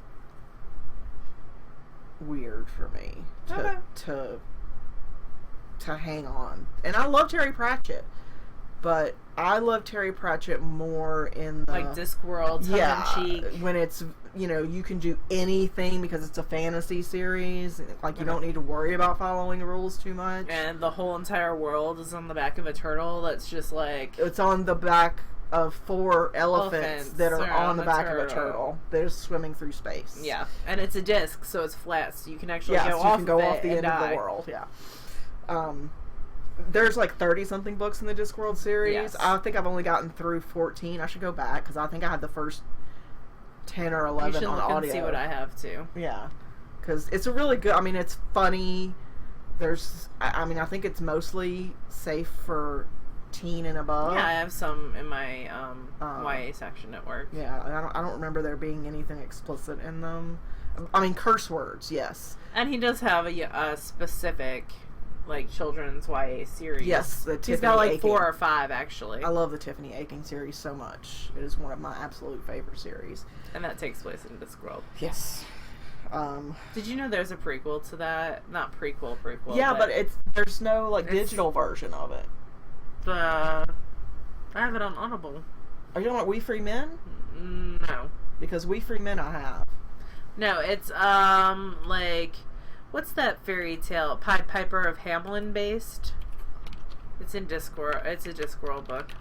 weird for me to hang on. And I love Terry Pratchett, but I love Terry Pratchett more in the... Like Discworld, tongue-in-cheek. When it's, you can do anything because it's a fantasy series. Like, you don't need to worry about following the rules too much. And the whole entire world is on the back of a turtle that's just like... It's on the back of 4 elephants that are on the back of a turtle. They're swimming through space. Yeah. And it's a disc, so it's flat, so you can actually go off the end of the world. Yeah. There's like 30-something books in the Discworld series. Yes. I think I've only gotten through 14. I should go back because I think I had the first 10 or 11 you should on look audio. And see what I have too. Yeah, because it's a really good. I mean, it's funny. I think it's mostly safe for teen and above. Yeah, I have some in my YA section at work. Yeah, I don't remember there being anything explicit in them. I mean, curse words, yes. And he does have a specific, like, children's YA series. Yes, he's got like 4 or 5 actually. I love the Tiffany Aching series so much. It is one of my absolute favorite series. And that takes place in Discworld. Yes. Did you know there's a prequel to that? Not prequel. Yeah, but there's no digital version of it. I have it on Audible. Are you talking about We Free Men? No. Because We Free Men I have. No, it's like, what's that fairy tale? Pied Piper of Hamelin based? It's in Discworld. It's a Discworld book.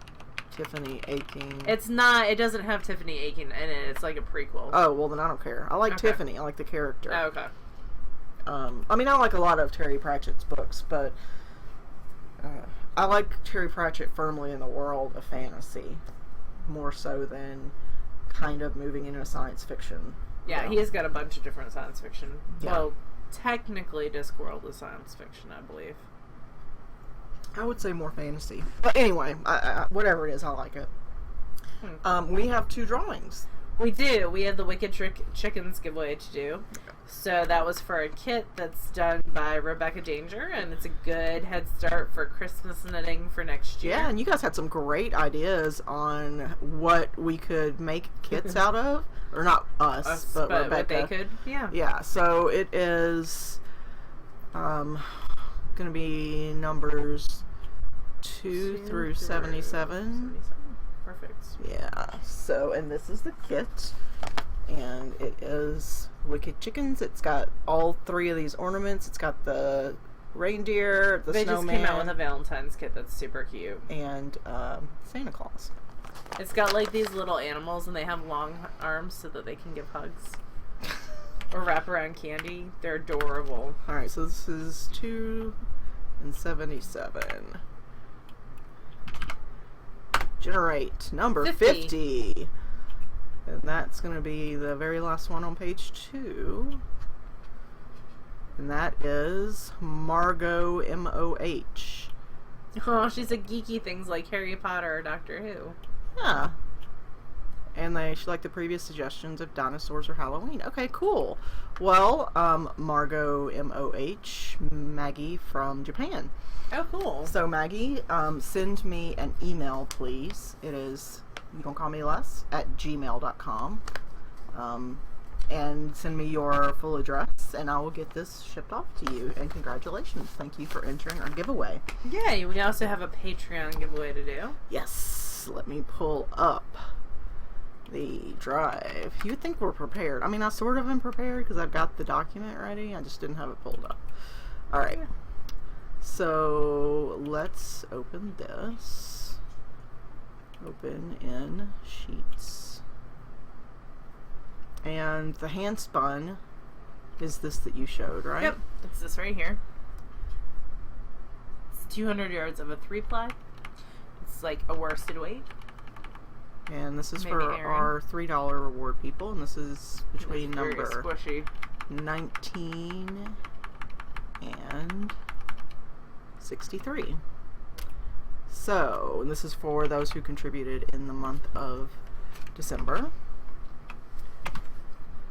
Tiffany Aching. It's not. It doesn't have Tiffany Aching in it. It's like a prequel. Oh, well then I don't care. I like Tiffany. I like the character. Oh, okay. I mean, I like a lot of Terry Pratchett's books, but I like Terry Pratchett firmly in the world of fantasy, more so than kind of moving into science fiction. Yeah, he has got a bunch of different science fiction. Yeah. Well, technically, Discworld is science fiction, I believe. I would say more fantasy. But anyway, whatever it is, I like it. We have 2 drawings. We do. We have the Wicked Chickens giveaway to do. So that was for a kit that's done by Rebecca Danger, and it's a good head start for Christmas knitting for next year. Yeah, and you guys had some great ideas on what we could make kits out of. Or not us, but Rebecca. What they could, yeah. Yeah, so it is going to be numbers 2 through 77. Perfect. Yeah. So, and this is the kit. And it is Wicked Chickens. It's got all 3 of these ornaments. It's got the reindeer, the they snowman. They just came out with a Valentine's kit that's super cute. And Santa Claus. It's got like these little animals and they have long arms so that they can give hugs. Or wrap around candy. They're adorable. Alright, so this is 2 and 77. Generate number 50. And that's going to be the very last one on page 2. And that is Margot, M-O-H. Oh, she's a geeky things like Harry Potter or Doctor Who. Yeah. And she liked the previous suggestions of dinosaurs or Halloween. Okay, cool. Well, Margot, M-O-H, Maggie from Japan. Oh, cool. So, Maggie, send me an email, please. It is, you don't call me less, at gmail.com. And send me your full address, and I will get this shipped off to you. And congratulations. Thank you for entering our giveaway. Yeah, we also have a Patreon giveaway to do. Yes. Let me pull up the drive. You would think we're prepared. I mean, I sort of am prepared because I've got the document ready. I just didn't have it pulled up. All right. Yeah. So let's open this. Open in Sheets. And the hand spun is this that you showed, right? Yep. It's this right here. It's 200 yards of a 3-ply. It's like a worsted weight. And this is maybe for our $3 reward people, and this is between number squishy. 19 and 63. So, and this is for those who contributed in the month of December.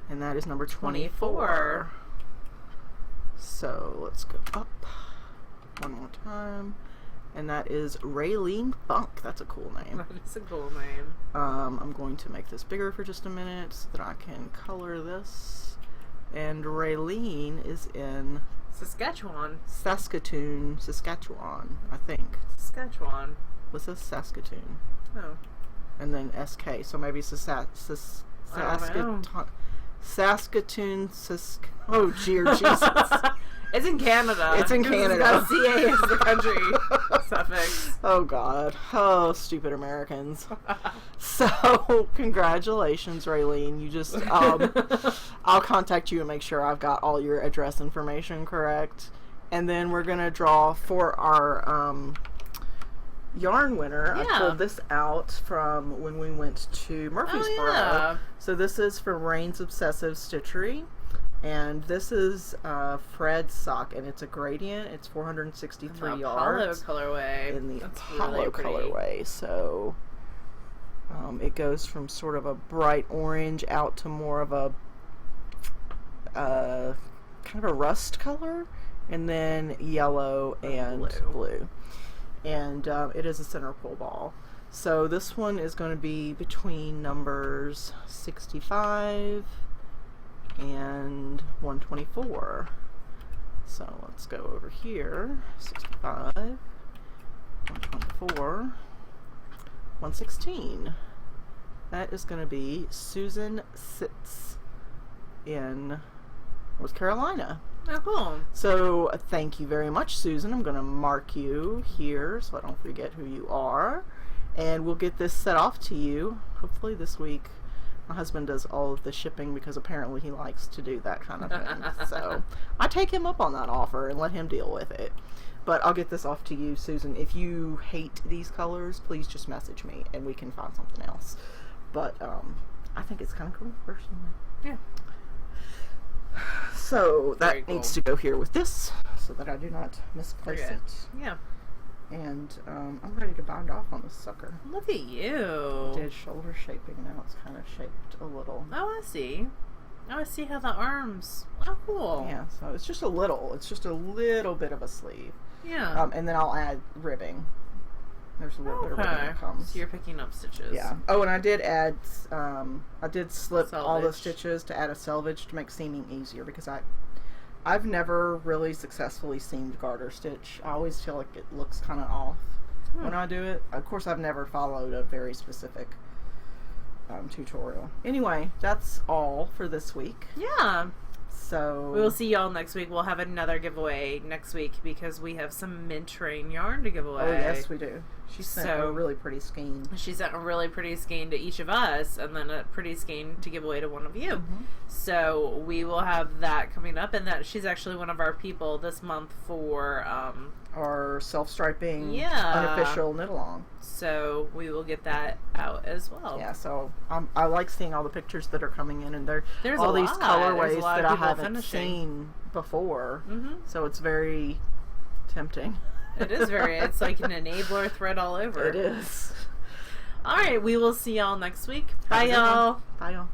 And that is number 24. So, let's go up one more time. And that is Raylene Funk. That's a cool name. That is a cool name. I'm going to make this bigger for just a minute so that I can color this. And Raylene is in Saskatchewan. Saskatoon, Saskatchewan, I think. Saskatchewan. What's this? Saskatoon. Oh. And then SK, so maybe Saskatoon. Saskatoon, oh, dear Jesus. It's in Canada. It's in Canada. CA is the country suffix. Oh, God. Oh, stupid Americans. So, congratulations, Raylene. You just, I'll contact you and make sure I've got all your address information correct. And then we're going to draw for our yarn winner. Yeah. I pulled this out from when we went to Murfreesboro. Oh, yeah. So this is from Rain's Obsessive Stitchery. And this is Fred's sock, and it's a gradient. It's 463 yards. Apollo colorway. In the That's Apollo really colorway. So it goes from sort of a bright orange out to more of a kind of a rust color, and then yellow and blue. And it is a center pull ball. So this one is going to be between numbers 65 and 124. So let's go over here. 65, 124, 116. That is going to be Susan Sitz in North Carolina. Oh, cool. So thank you very much, Susan. I'm going to mark you here so I don't forget who you are. And we'll get this set off to you hopefully this week. My husband does all of the shipping because apparently he likes to do that kind of thing. So I take him up on that offer and let him deal with it. But I'll get this off to you, Susan. If you hate these colors, please just message me and we can find something else. But I think it's kind of cool, personally. Yeah. So Very that cool. needs to go here with this so that I do not misplace Okay. it. Yeah. And I'm ready to bind off on this sucker. Look at you. I did shoulder shaping, now it's kind of shaped a little. Oh, I see. Oh, I see how the arms. Oh, cool. Yeah, so it's just a little. It's just a little bit of a sleeve. Yeah. And then I'll add ribbing. There's a little bit of ribbing that comes. So you're picking up stitches. Yeah. Oh, and I did add, I did slip all the Selvage. stitches to add a selvage to make seaming easier because I've never really successfully seamed garter stitch. I always feel like it looks kind of off. when I do it. Of course, I've never followed a very specific tutorial. Anyway, that's all for this week. Yeah. So we will see y'all next week. We'll have another giveaway next week because we have some mint rain yarn to give away. Oh, yes, we do. She sent a really pretty skein. She sent a really pretty skein to each of us, and then a pretty skein to give away to one of you. Mm-hmm. So we will have that coming up, and that she's actually one of our people this month for our self-striping unofficial knit-along. So we will get that out as well. Yeah, so I like seeing all the pictures that are coming in, and there's all these lot. colorways that I haven't seen before. Mm-hmm. So it's very tempting. It is it's like an enabler thread all over. It is. All right, we will see y'all next week. Bye, y'all. Bye, y'all.